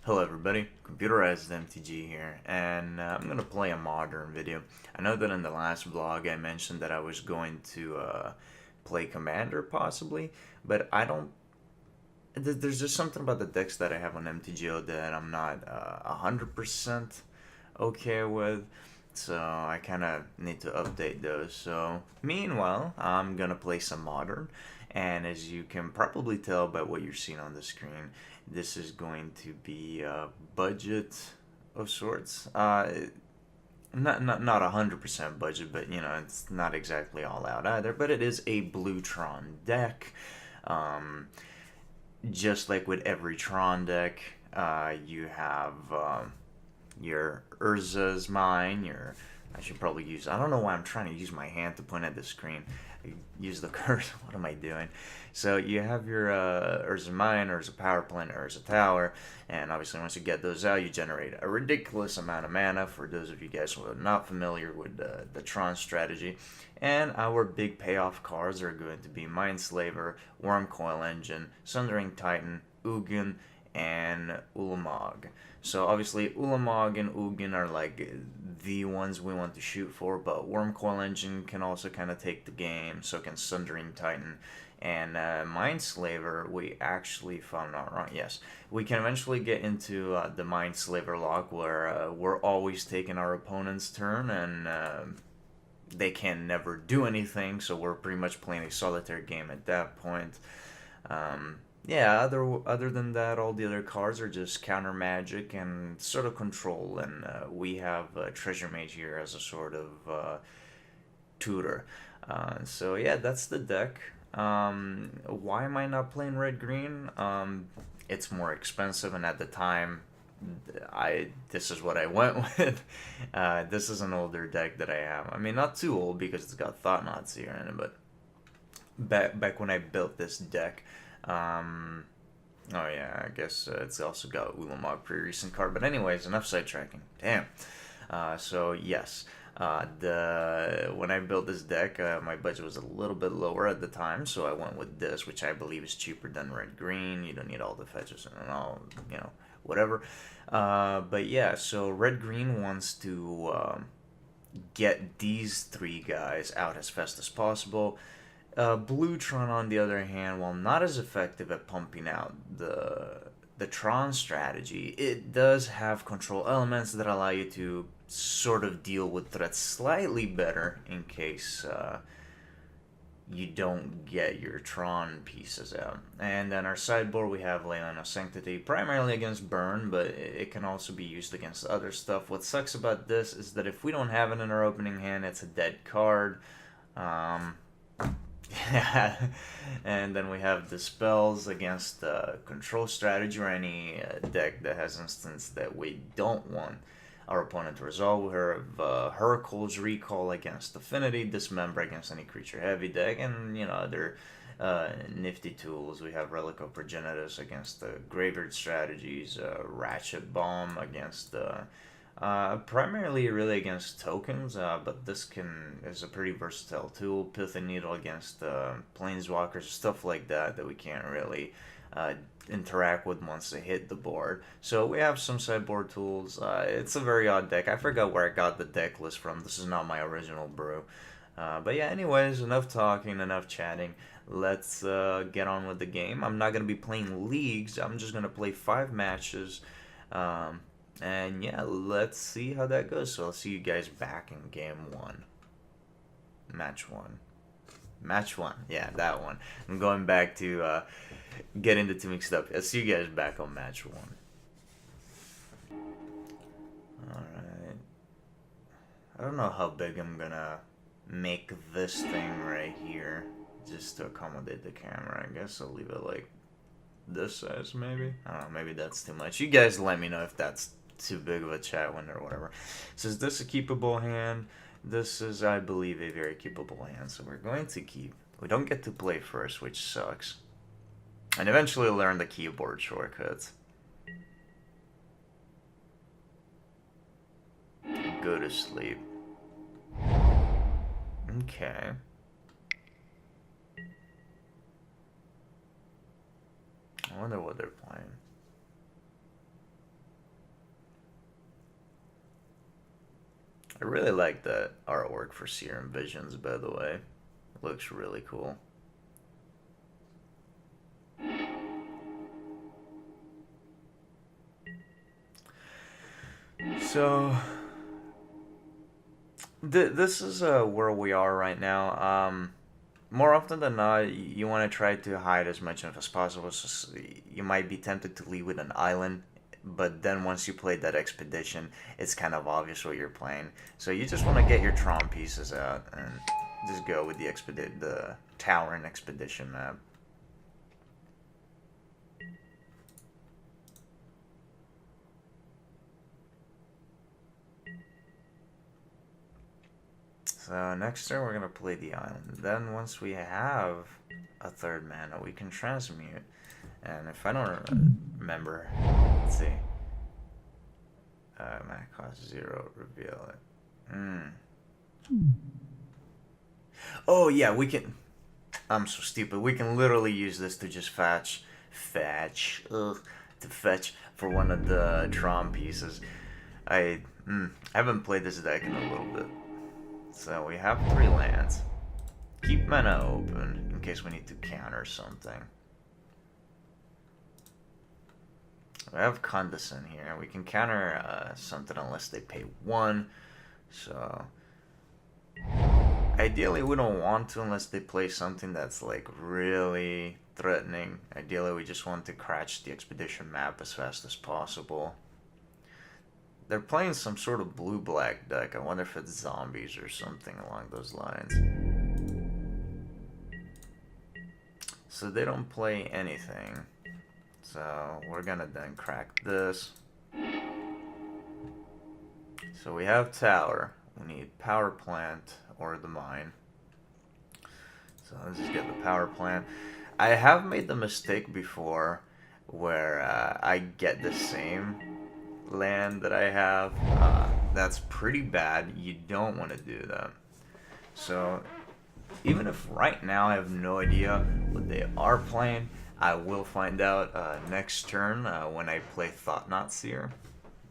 Hello everybody, Computerized MTG here, and I'm going to play a modern video. I know that in the last vlog I mentioned that I was going to play Commander possibly, but I don't... There's just something about the decks that I have on MTGO that I'm not 100% okay with, so I kind of need to update those. So meanwhile, I'm going to play some modern, and as you can probably tell by what you're seeing on the screen, this is going to be a budget of sorts. Not 100% budget, but you know it's not exactly all out either. But it is a blue Tron deck. Um, just like with every Tron deck, you have your Urza's Mine. I should probably use. I don't know why I'm trying to use my hand to point at the screen. Use the cursor. What am I doing? So you have your Urza Mine, Urza Power Plant, Urza Tower, and obviously once you get those out, you generate a ridiculous amount of mana. For those of you guys who are not familiar with the Tron strategy, and our big payoff cards are going to be Mindslaver, Wormcoil Engine, Sundering Titan, Ugin, and Ulamog. So obviously Ulamog and Ugin are like the ones we want to shoot for, but Wormcoil Engine can also kind of take the game, so can Sundering Titan. And Mindslaver, we actually, if I'm not wrong, yes, we can eventually get into the Mindslaver lock where we're always taking our opponent's turn and they can never do anything, so we're pretty much playing a solitary game at that point. Yeah, other than that, all the other cards are just counter magic and sort of control, and we have Treasure Mage here as a sort of tutor. So yeah, that's the deck. Why am I not playing red green? It's more expensive, and at the time, this is what I went with. This is an older deck that I have. I mean, not too old because it's got Thought Knots here in it, but back when I built this deck. Oh yeah, I guess it's also got Ulamog, pretty recent card. But anyways, enough sidetracking. Damn. So yes, the when I built this deck, my budget was a little bit lower at the time, so I went with this, which I believe is cheaper than red green. You don't need all the fetches and all, you know, whatever. But yeah, so red green wants to get these three guys out as fast as possible. Blue Tron, on the other hand, while not as effective at pumping out the Tron strategy, it does have control elements that allow you to sort of deal with threats slightly better in case you don't get your Tron pieces out. And then our sideboard, we have Leona Sanctity, primarily against Burn, but it can also be used against other stuff. What sucks about this is that if we don't have it in our opening hand, it's a dead card. Yeah, and then we have the spells against the control strategy or any deck that has instance that we don't want our opponent to resolve. We have Hurkyl's Recall against Affinity, Dismember against any creature heavy deck, and you know other nifty tools. We have Relic of Progenitus against the Graveyard strategies, Ratchet Bomb against the primarily really against tokens, but this is a pretty versatile tool. Pithing Needle against planeswalkers, stuff like that we can't really interact with once they hit the board. So we have some sideboard tools. It's a very odd deck. I forgot where I got the deck list from. This is not my original brew. But yeah, anyways, enough talking, enough chatting. Let's get on with the game. I'm not going to be playing leagues. I'm just going to play 5 matches. And yeah, let's see how that goes. So I'll see you guys back in game 1. Match 1. Match 1. Yeah, that one. I'm going back to getting the two mixed up. I'll see you guys back on match 1. Alright. I don't know how big I'm gonna make this thing right here just to accommodate the camera. I guess I'll leave it like this size maybe. I don't know, maybe that's too much. You guys let me know if that's too big of a chat window or whatever. So is this a keepable hand? This is, I believe, a very keepable hand. So we're going to keep. We don't get to play first, which sucks. And eventually learn the keyboard shortcuts. Go to sleep. Okay. I wonder what they're playing. I really like the artwork for Serum Visions, by the way. It looks really cool. So, this is where we are right now. More often than not, you want to try to hide as much as possible. So you might be tempted to leave with an island, but then once you play that expedition, it's kind of obvious what you're playing. So you just want to get your Tron pieces out and just go with the tower and expedition map. So next turn we're gonna play the island. Then once we have a third mana, we can transmute. And if I don't remember, let's see. Mana cost 0, reveal it. Oh yeah, we can. I'm so stupid. We can literally use this to just fetch, to fetch for one of the Tron pieces. I haven't played this deck in a little bit. So we have 3 lands. Keep mana open in case we need to counter something. We have Condescend here. We can counter something unless they pay 1. So ideally we don't want to unless they play something that's like really threatening. Ideally we just want to crash the expedition map as fast as possible. They're playing some sort of blue-black deck. I wonder if it's zombies or something along those lines. So they don't play anything. So we're gonna then crack this. So we have tower. We need power plant or the mine. So let's just get the power plant. I have made the mistake before where I get the same land that I have. That's pretty bad. You don't want to do that. So even if right now I have no idea what they are playing, I will find out next turn when I play Thought Not Seer.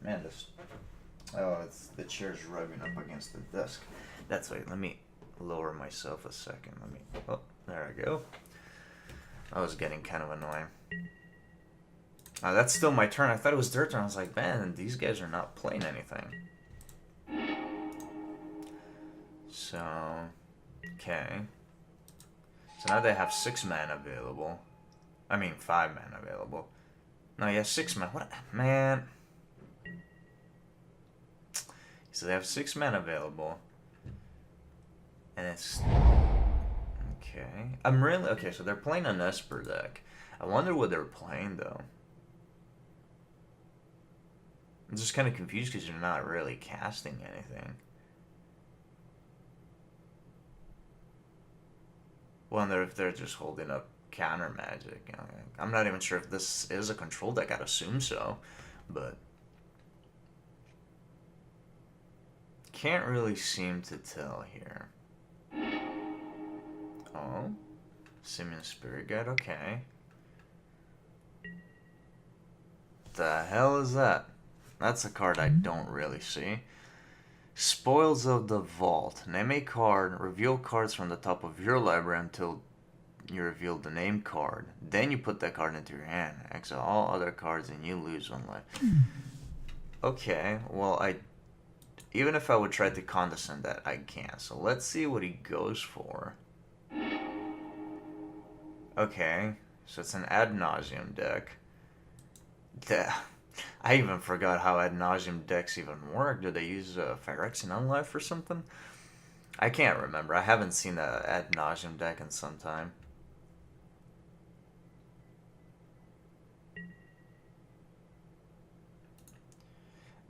Man, this... Oh, it's the chair's rubbing up against the desk. That's right. Let me lower myself a second. Let me... Oh, there I go. That was getting kind of annoying. That's still my turn. I thought it was their turn. I was like, man, these guys are not playing anything. So, okay. So now they have 6 mana available. I mean, 5 mana available. No, yeah, 6 mana. What? Man. So they have 6 mana available. And it's... Okay. I'm really... Okay, so they're playing an Esper deck. I wonder what they're playing, though. I'm just kind of confused because you're not really casting anything. Wonder if they're just holding up counter magic. You know, I'm not even sure if this is a control deck. I'd assume so, but can't really seem to tell here. Oh, Simian Spirit Guide. Okay. The hell is that? That's a card I don't really see. Spoils of the Vault. Name a card. Reveal cards from the top of your library until you reveal the named card. Then you put that card into your hand. Exile all other cards and you lose 1 life. Okay, well, even if I would try to condescend that, I can't. So let's see what he goes for. Okay, so it's an Ad Nauseam deck. I even forgot how Ad Nauseam decks even work. Do they use Phyrexian Unlife or something? I can't remember. I haven't seen an Ad Nauseam deck in some time.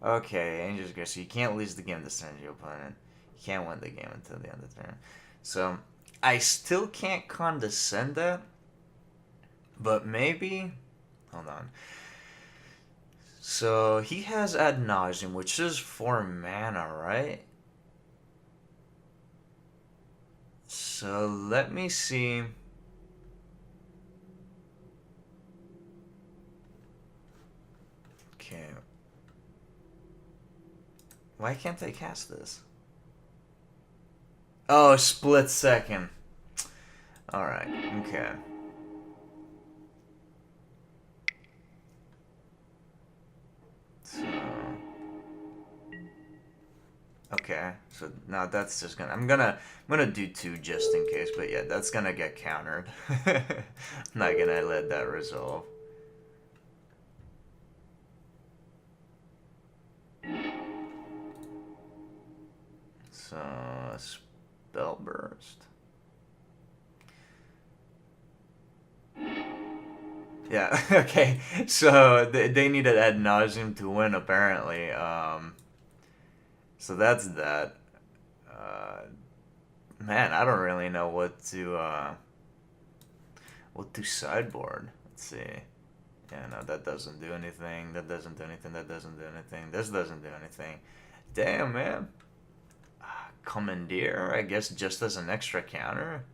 Okay, Angel's Grace. So you can't lose the game this turn to your opponent. You can't win the game until the end of the turn. So I still can't condescend that. But maybe... Hold on. So he has Ad Nauseam, which is 4 mana, right? So let me see. Okay. Why can't I cast this? Oh, split second. Alright, okay. So... Okay, so now that's just gonna... I'm gonna do 2 just in case, but yeah, that's gonna get countered. I'm not gonna let that resolve. So, spell burst. Yeah, okay. So they needed ad nauseum to win apparently. So that's that. Uh, man, I don't really know what to sideboard. Let's see. Yeah, no, that doesn't do anything. That doesn't do anything. That doesn't do anything. This doesn't do anything. Damn, man. Commandeer, I guess, just as an extra counter.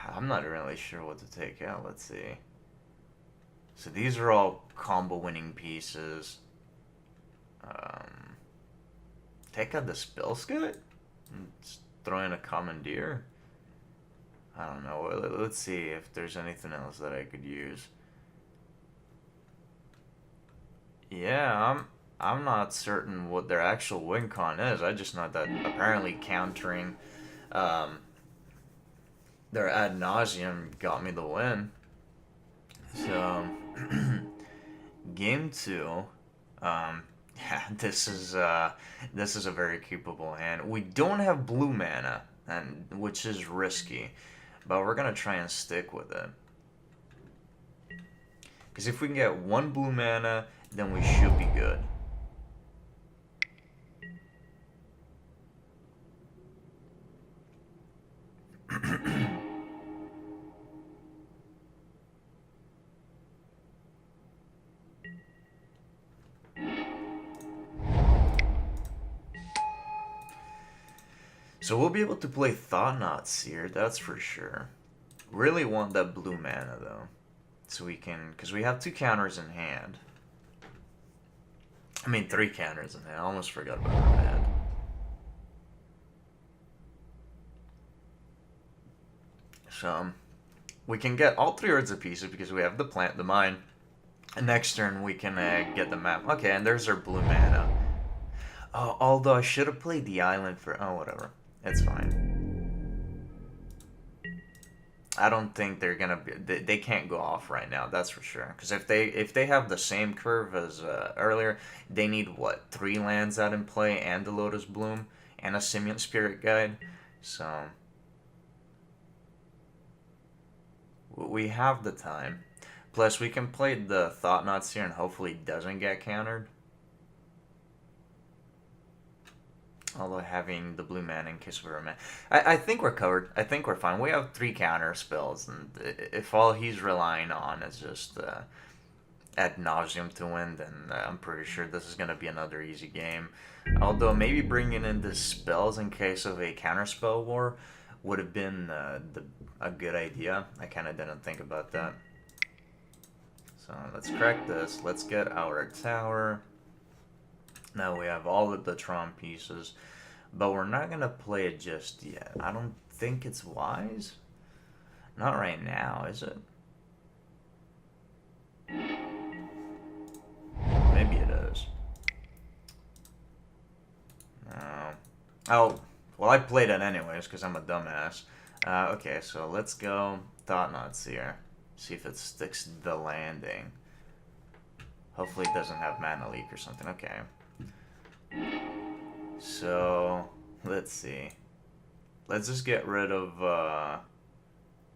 I'm not really sure what to take out. Let's see. So these are all combo winning pieces. Take out the spell skit? Just throw in a commandeer? I don't know. Let's see if there's anything else that I could use. Yeah, I'm not certain what their actual win con is. I just know that apparently countering um, their ad nauseum got me the win. So game 2, yeah, this is a very keepable hand. We don't have blue mana, and which is risky, but we're gonna try and stick with it. Because if we can get 1 blue mana, then we should be good. So we'll be able to play Thought-Knot Seer, that's for sure. Really want that blue mana though. So we can, because we have 2 counters in hand. I mean 3 counters in hand, I almost forgot about our hand. So we can get all 3 Words of Pieces because we have the plant, the mine. And next turn we can get the map. Okay, and there's our blue mana. Oh, although I should have played the island for... Oh, whatever. It's fine. I don't think they're gonna be... They can't go off right now, that's for sure. Because if they have the same curve as earlier, they need, what, 3 lands out in play and the Lotus Bloom and a Simian Spirit Guide. So... we have the time. Plus, we can play the Thought-Knots here and hopefully it doesn't get countered. Although having the blue mana in case we're a man. I think we're covered. I think we're fine. We have 3 counter spells, and if all he's relying on is just ad nauseum to win, then I'm pretty sure this is going to be another easy game. Although maybe bringing in the spells in case of a counter spell war would have been a good idea. I kind of didn't think about that. So let's crack this. Let's get our tower. Now we have all of the Tron pieces, but we're not going to play it just yet. I don't think it's wise. Not right now, is it? Maybe it is. No. Oh, well, I played it anyways because I'm a dumbass. Okay, so let's go Thought-Knots here. See if it sticks the landing. Hopefully it doesn't have mana leak or something. Okay. So, let's see. Let's just get rid of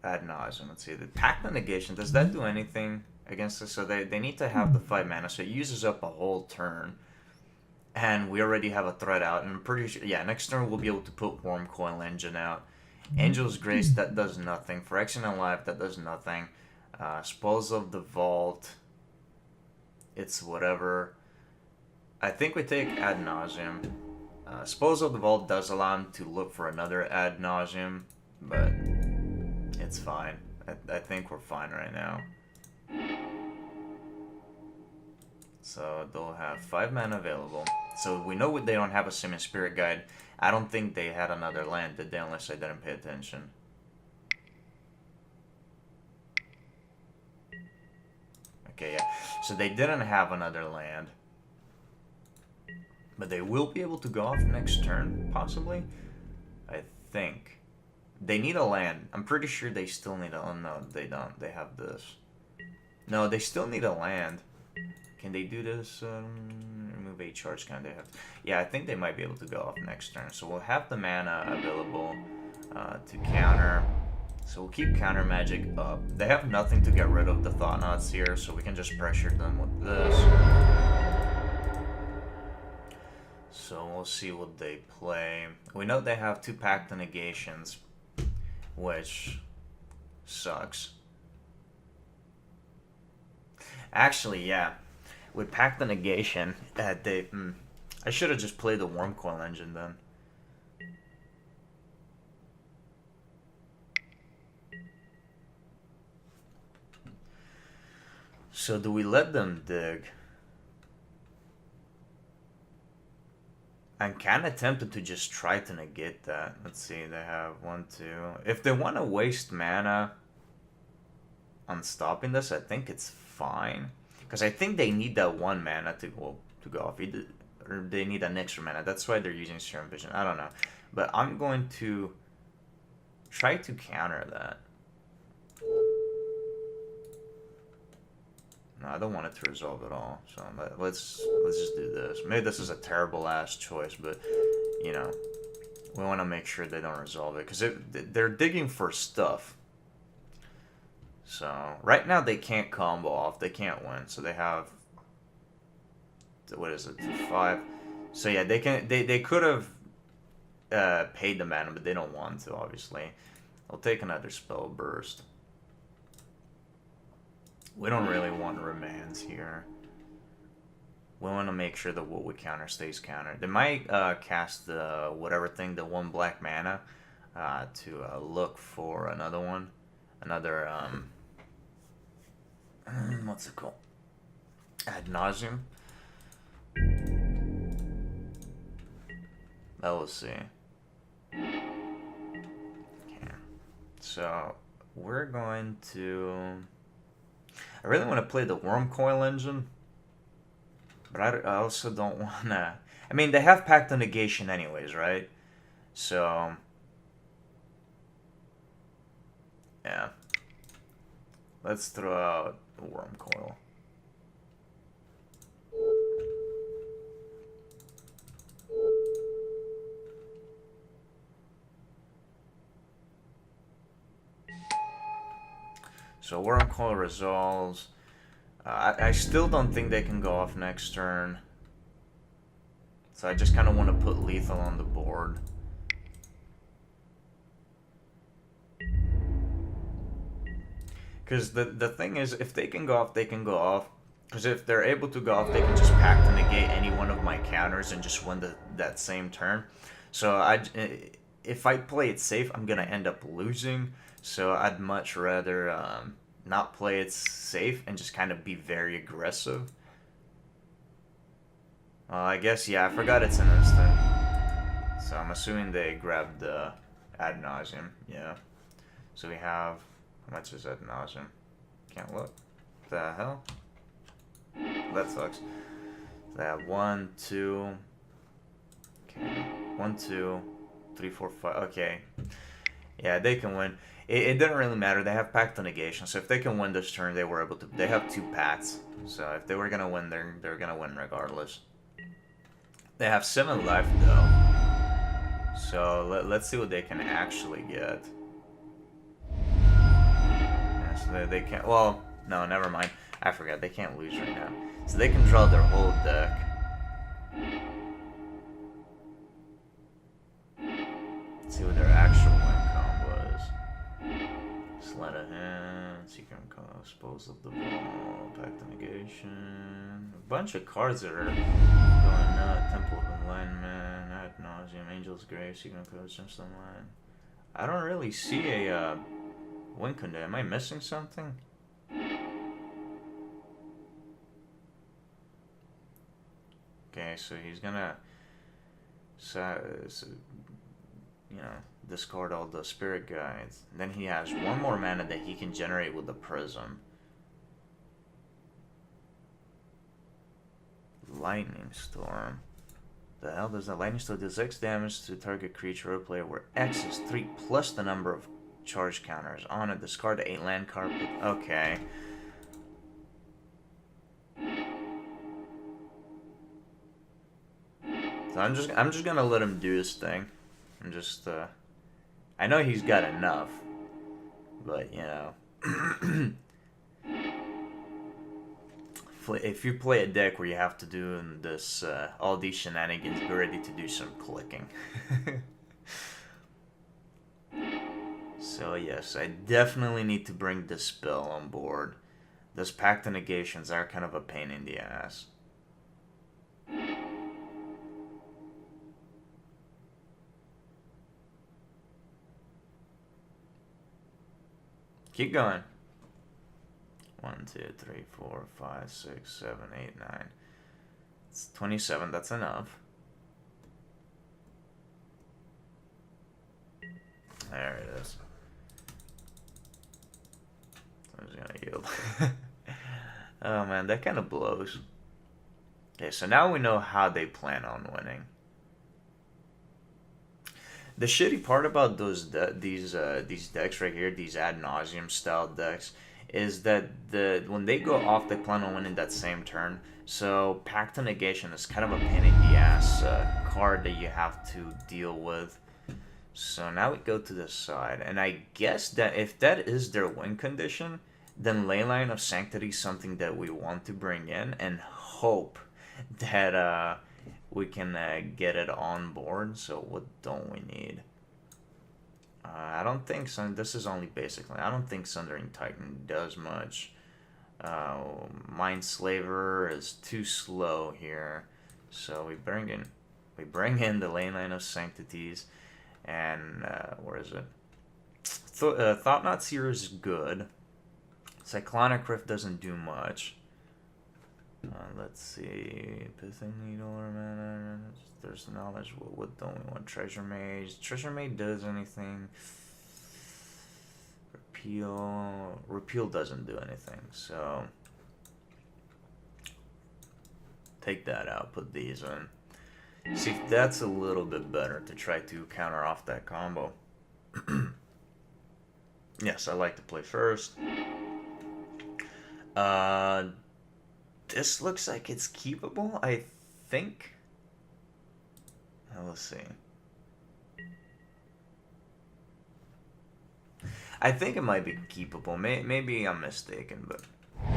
ad nauseum. Let's see. The Pact of Negation, does that do anything against this? So they need to have the 5 mana, so it uses up a whole turn. And we already have a threat out, and I'm pretty sure, yeah, next turn we'll be able to put Worm Coil Engine out. Angel's Grace, that does nothing. Phyrexian Alive, that does nothing. Spoils of the Vault, it's whatever. I think we take ad nauseum. Spoils of the Vault does allow him to look for another ad nauseum, but it's fine. I think we're fine right now. So they'll have 5 mana available. So we know they don't have a Simian Spirit Guide. I don't think they had another land, did they? Unless I didn't pay attention. Okay, yeah. So they didn't have another land. But they will be able to go off next turn, possibly. I think. They need a land. I'm pretty sure they still need a... Oh, no, they don't. They have this. No, they still need a land. Can they do this? Remove 8 charge count. They have. Yeah, I think they might be able to go off next turn. So we'll have the mana available to counter. So we'll keep counter magic up. They have nothing to get rid of the Thought-Knots here, so we can just pressure them with this. So we'll see what they play. We know they have 2 Pact of Negations, which sucks. Actually, yeah. With Pact of Negation, I should have just played the Wormcoil Engine then. So do we let them dig? I'm kind of tempted to just try to negate that. Let's see, they have 1, 2. If they want to waste mana on stopping this, I think it's fine. Because I think they need that 1 mana to go off. Or they need an extra mana. That's why they're using Serum Vision. I don't know. But I'm going to try to counter that. No, I don't want it to resolve at all. So let's just do this. Maybe this is a terrible ass choice, but you know, we want to make sure they don't resolve it because they're digging for stuff. So right now they can't combo off. They can't win. So they have, what is it, 5. So yeah, they can. They could have paid the mana, but they don't want to. Obviously, I'll take another spell burst. We don't really want remands here. We want to make sure that what we counter stays countered. They might cast the whatever thing, the 1 black mana, to look for another one. Another, what's it called? Ad Nauseum. Let's see. Okay. So, we're going to... I really want to play the Wormcoil Engine, but I also don't want to... I mean, they have Pact of Negation anyways, right? So, yeah. Let's throw out the Wormcoil. So Wormcoil resolves. I still don't think they can go off next turn. So I just kind of want to put lethal on the board. Because the thing is, if they can go off, they can go off. Because if they're able to go off, they can just pack to negate any one of my counters and just win that same turn. So if I play it safe, I'm going to end up losing. So I'd much rather not play it safe and just kind of be very aggressive. I guess, yeah, I forgot it's an instant. So I'm assuming they grabbed the Ad Nauseum. Yeah. So we have... How much is Ad Nauseum? Can't look. What the hell? That sucks. They have 1, 2... Okay. 1, 2, 3, 4, 5... Okay. Yeah, they can win. It didn't really matter. They have Pact of Negation, so if they can win this turn, they were able to... They have 2 Pacts. So if they were going to win, they're going to win regardless. They have 7 left, though. So let's see what they can actually get. Yeah, so they can't... Well, no, never mind. I forgot. They can't lose right now. So they can draw their whole deck. Let's see what their actual win combo is. Sleight of Hand, Secret Expose of the Ball, Pact of Negation. A bunch of cards that are going nuts. Temple of Enlightenment, Ad Nauseum, Angel's Grave, Secret Code, Gemstone Line. I don't really see a win condition. Am I missing something? Okay, so he's gonna, you know, discard all the spirit guides. Then he has one more mana that he can generate with the prism. Lightning Storm. The hell does that? Lightning Storm deals X damage to target creature or player where X is 3 plus the number of charge counters on it. Discard the 8 land card. Okay. So I'm just gonna let him do his thing. I'm just I know he's got enough, but you know, if you play a deck where you have to do this all these shenanigans, be ready to do some clicking. So yes, I definitely need to bring this spell on board. Those Pact of Negations are kind of a pain in the ass. Keep going. 1, 2, 3, 4, 5, 6, 7, 8, 9. It's 27, that's enough. There it is. I'm just gonna yield. Oh man, that kind of blows. Okay, so now we know how they plan on winning. The shitty part about these decks right here, these ad nauseum style decks, is that when they go off, they plan on winning that same turn. So Pact of Negation is kind of a pain in the ass card that you have to deal with. So now we go to the side, and I guess that if that is their win condition, then Leyline of Sanctity is something that we want to bring in and hope that we can get it on board. So what don't we need? I don't think this is only basically. I don't think Sundering Titan does much. Mind Slaver is too slow here, so we bring in the Leyline of Sanctities, and where is it? Thought-Knot Seer is good. Cyclonic Rift doesn't do much. Let's see. Pithing Needle or mana. There's knowledge. What don't we want? Treasure Mage. Treasure Mage does anything. Repeal doesn't do anything. So take that out. Put these in. See if that's a little bit better to try to counter off that combo. Yes, I like to play first. This looks like it's keepable, I think. Let's see. I think it might be keepable. Maybe I'm mistaken, but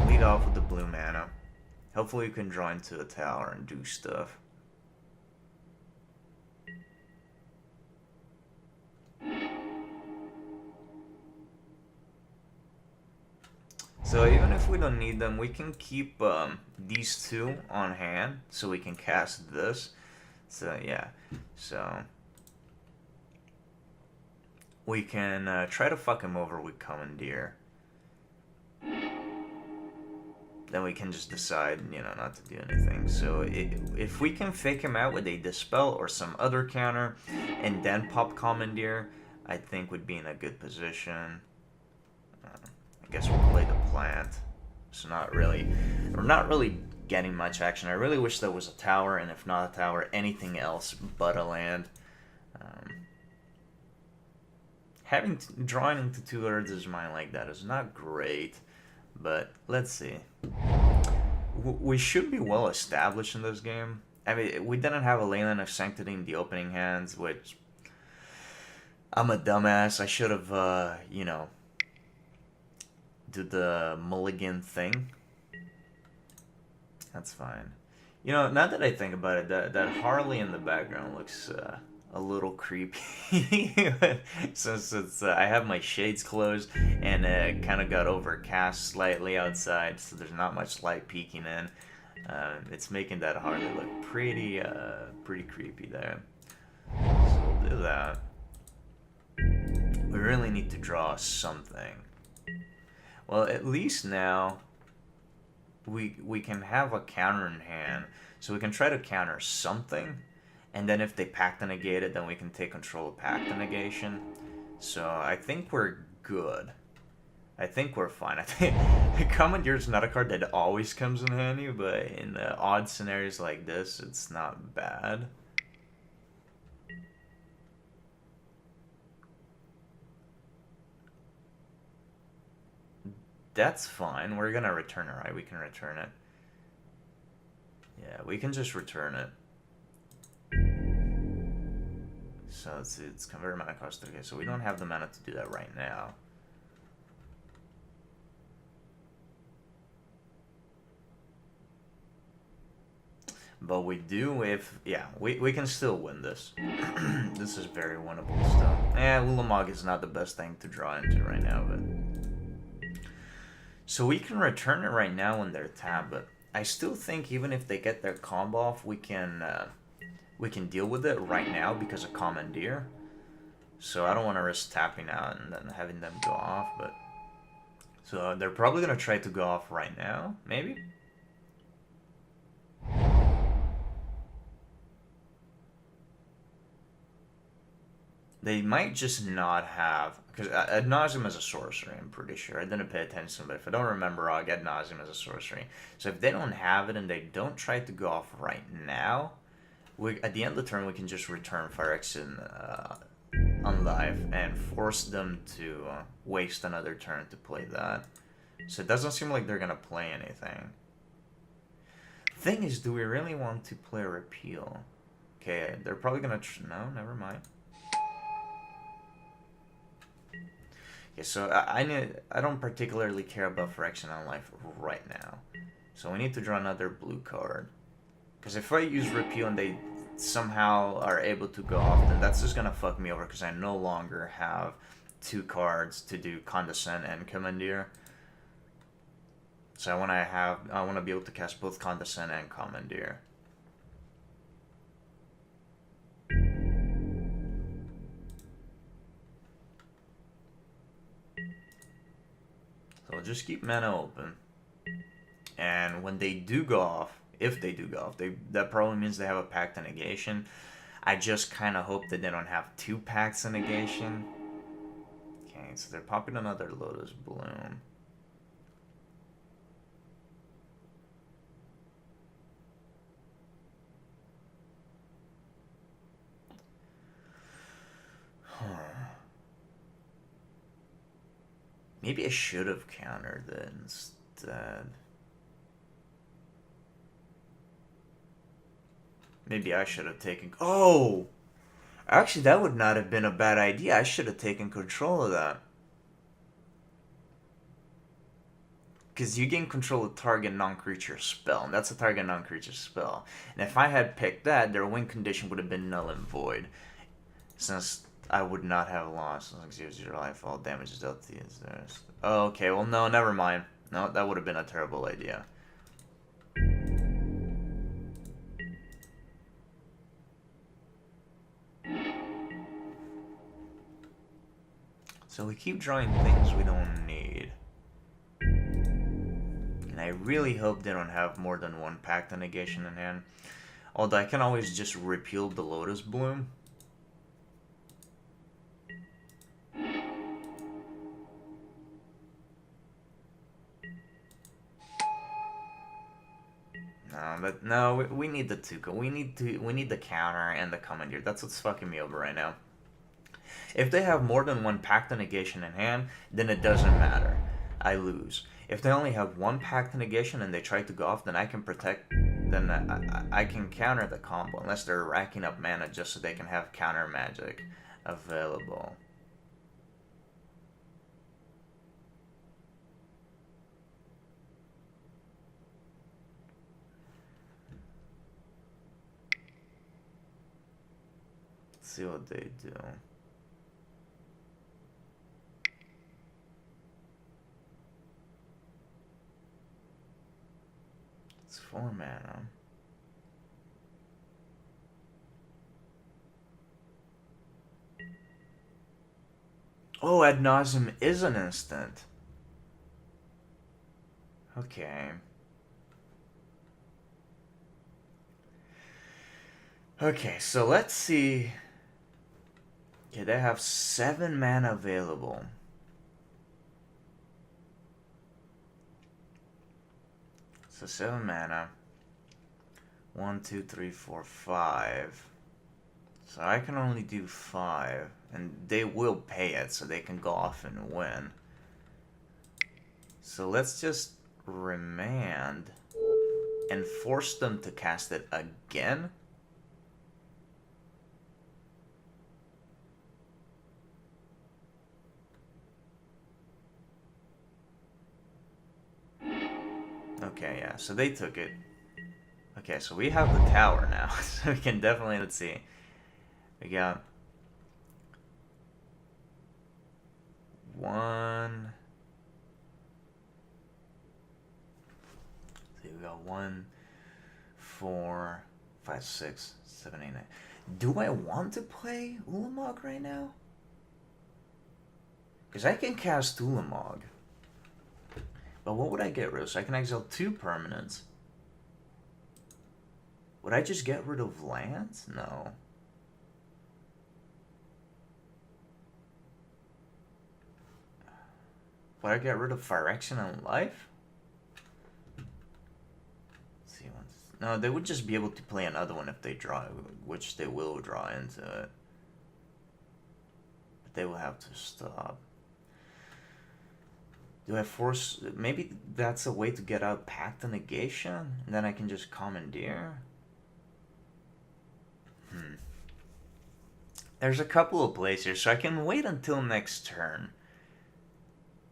lead off with the blue mana. Hopefully you can draw into a tower and do stuff. So even if we don't need them, we can keep these two on hand so we can cast this. So yeah, so we can try to fuck him over with Commandeer. Then we can just decide, you know, not to do anything. So if we can fake him out with a Dispel or some other counter and then pop Commandeer, I think we'd be in a good position. I guess we'll play the plant. So we're not really getting much action. I really wish there was a tower, and if not a tower, anything else but a land. Drawing into 2/3 of his mind like that is not great, but let's see. We should be well established in this game. I mean, we didn't have a Leyline of Sanctity in the opening hands, which I'm a dumbass. I should have, you know, do the mulligan thing. That's fine. You know, now that I think about it, that Harley in the background looks a little creepy. Since it's I have my shades closed and it kind of got overcast slightly outside, so there's not much light peeking in. It's making that Harley look pretty creepy there. So we'll do that. We really need to draw something. Well, at least now we can have a counter in hand, so we can try to counter something, and then if they pact to negate it, then we can take control of pact to negation. So I think we're good. I think we're fine. I think Commandeer's not a card that always comes in handy, but in the odd scenarios like this, it's not bad. That's fine. We're gonna return it, right? We can return it. Yeah, we can just return it. So it's converted mana cost. Okay, so we don't have the mana to do that right now. But we do if... Yeah, we can still win this. This is very winnable stuff. Ulamog is not the best thing to draw into right now, but... So we can return it right now when they're tapped, but I still think even if they get their combo off, we can deal with it right now because of Commandeer. So I don't want to risk tapping out and then having them go off, but... So they're probably going to try to go off right now, maybe? They might just not have... Because Ad Nauseam is a sorcery, I'm pretty sure. I didn't pay attention, but if I don't remember wrong, Ad Nauseam is a sorcery. So if they don't have it and they don't try to go off right now, at the end of the turn we can just return Phyrexian on life and force them to waste another turn to play that. So it doesn't seem like they're going to play anything. Thing is, do we really want to play a Repeal? Okay, they're probably going to... No, never mind. Yeah, so I don't particularly care about Phyrexian on life right now. So we need to draw another blue card. Because if I use Repeal and they somehow are able to go off, then that's just going to fuck me over because I no longer have 2 cards to do Condescend and Commandeer. So I want to be able to cast both Condescend and Commandeer. So I'll just keep mana open. And when they do go off, if they do go off, that probably means they have a Pact to Negation. I just kind of hope that they don't have 2 Pacts to Negation. Okay, so they're popping another Lotus Bloom. Maybe I should have countered it instead. Maybe I should have taken... Oh! Actually, that would not have been a bad idea. I should have taken control of that. Because you gain control of target non-creature spell, and that's a target non-creature spell. And if I had picked that, their win condition would have been null and void. Since I would not have lost. As long as your life, all damage is dealt to you. Oh, okay, well, no, never mind. No, that would have been a terrible idea. So we keep drawing things we don't need. And I really hope they don't have more than 1 Pact to Negation in hand. Although I can always just repeal the Lotus Bloom. No, but no, we need the Tuca. We need the counter and the Commandeer. That's what's fucking me over right now. If they have more than 1 Pact to Negation in hand, then it doesn't matter. I lose. If they only have 1 Pact to Negation and they try to go off, then I can protect. Then I can counter the combo unless they're racking up mana just so they can have counter magic available. Let's see what they do. It's 4 mana. Oh, Ad Nauseam is an instant. Okay. Okay, so let's see. Okay, they have 7 mana available. So 7 mana. 1, 2, 3, 4, 5. So I can only do 5. And they will pay it, so they can go off and win. So let's just remand and force them to cast it again. Okay, yeah, so they took it. Okay, so we have the tower now, so we can definitely, let's see. We got 1. See, we got 1, 4, 5, 6, 7, 8, 9. Do I want to play Ulamog right now? Because I can cast Ulamog. But what would I get rid of? So I can exile 2 permanents. Would I just get rid of lands? No. Would I get rid of Phyrexian and Life? Let's see. No, they would just be able to play another one if they draw, which they will draw into it. But they will have to stop. Do I force... Maybe that's a way to get out Pact and Negation? And then I can just Commandeer? There's a couple of plays here, so I can wait until next turn.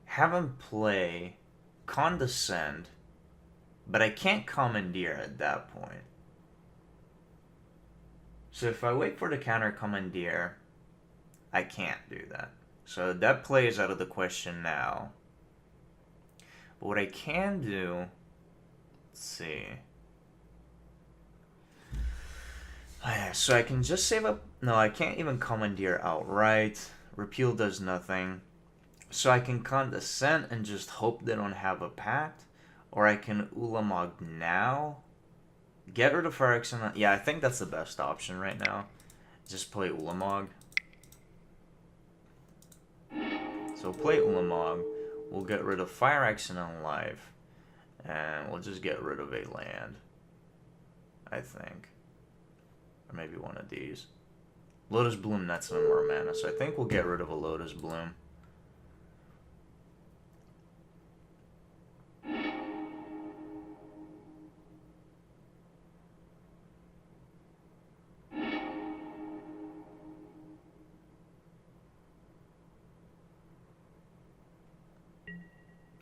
Have him play Condescend, but I can't Commandeer at that point. So if I wait for the counter Commandeer, I can't do that. So that play is out of the question now. But what I can do, let's see. Oh yeah, so I can just save up. No, I can't even Commandeer outright. Repeal does nothing. So I can Condescend and just hope they don't have a Pact. Or I can Ulamog now. Get rid of Phyrexian. Yeah, I think that's the best option right now. Just play Ulamog. So play Ulamog. We'll get rid of Phyrexian and Life. And we'll just get rid of a land. I think. Or maybe one of these. Lotus Bloom nets some more mana, so I think we'll get rid of a Lotus Bloom.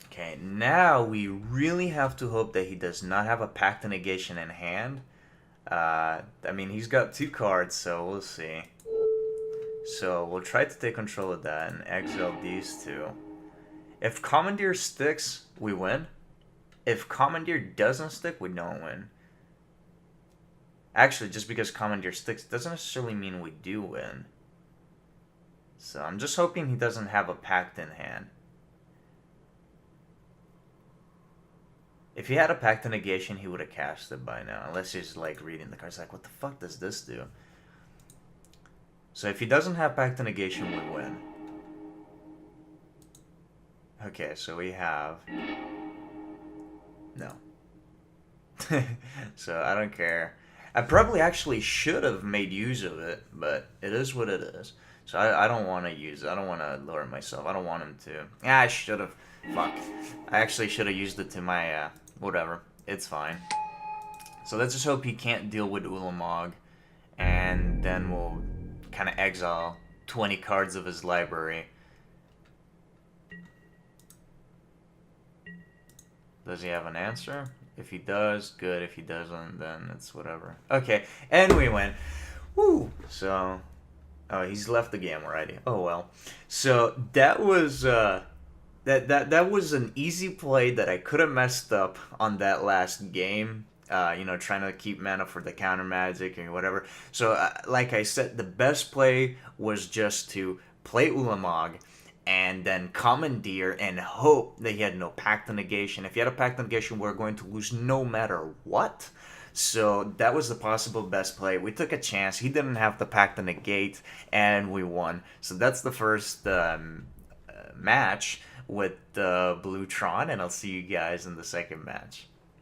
Okay, now we really have to hope that he does not have a Pact of Negation in hand. I mean, he's got 2 cards, so we'll see. So we'll try to take control of that and exile these 2. If Commandeer sticks, we win. If Commandeer doesn't stick, we don't win. Actually, just because Commandeer sticks doesn't necessarily mean we do win. So I'm just hoping he doesn't have a Pact in hand. If he had a Pact of Negation, he would have cast it by now. Unless he's like reading the cards like, what the fuck does this do? So if he doesn't have Pact of Negation, we win. Okay, so we have... No. So I don't care. I probably actually should have made use of it, but it is what it is. So I don't want to use it. I don't want to lure myself. I don't want him to. Yeah, I should have. Fuck. I actually should have used it to my... whatever. It's fine. So let's just hope he can't deal with Ulamog. And then we'll kind of exile 20 cards of his library. Does he have an answer? If he does, good. If he doesn't, then it's whatever. Okay, and we win. Woo! So, oh, he's left the game already. Oh well. So that was that was an easy play that I could have messed up on that last game. You know, trying to keep mana for the counter magic and whatever. So, like I said, the best play was just to play Ulamog and then Commandeer and hope that he had no Pact of Negation. If he had a Pact of Negation, we're going to lose no matter what. So that was the possible best play. We took a chance. He didn't have to pack the negate, and we won. So that's the first match with the Blue Tron, and I'll see you guys in the second match.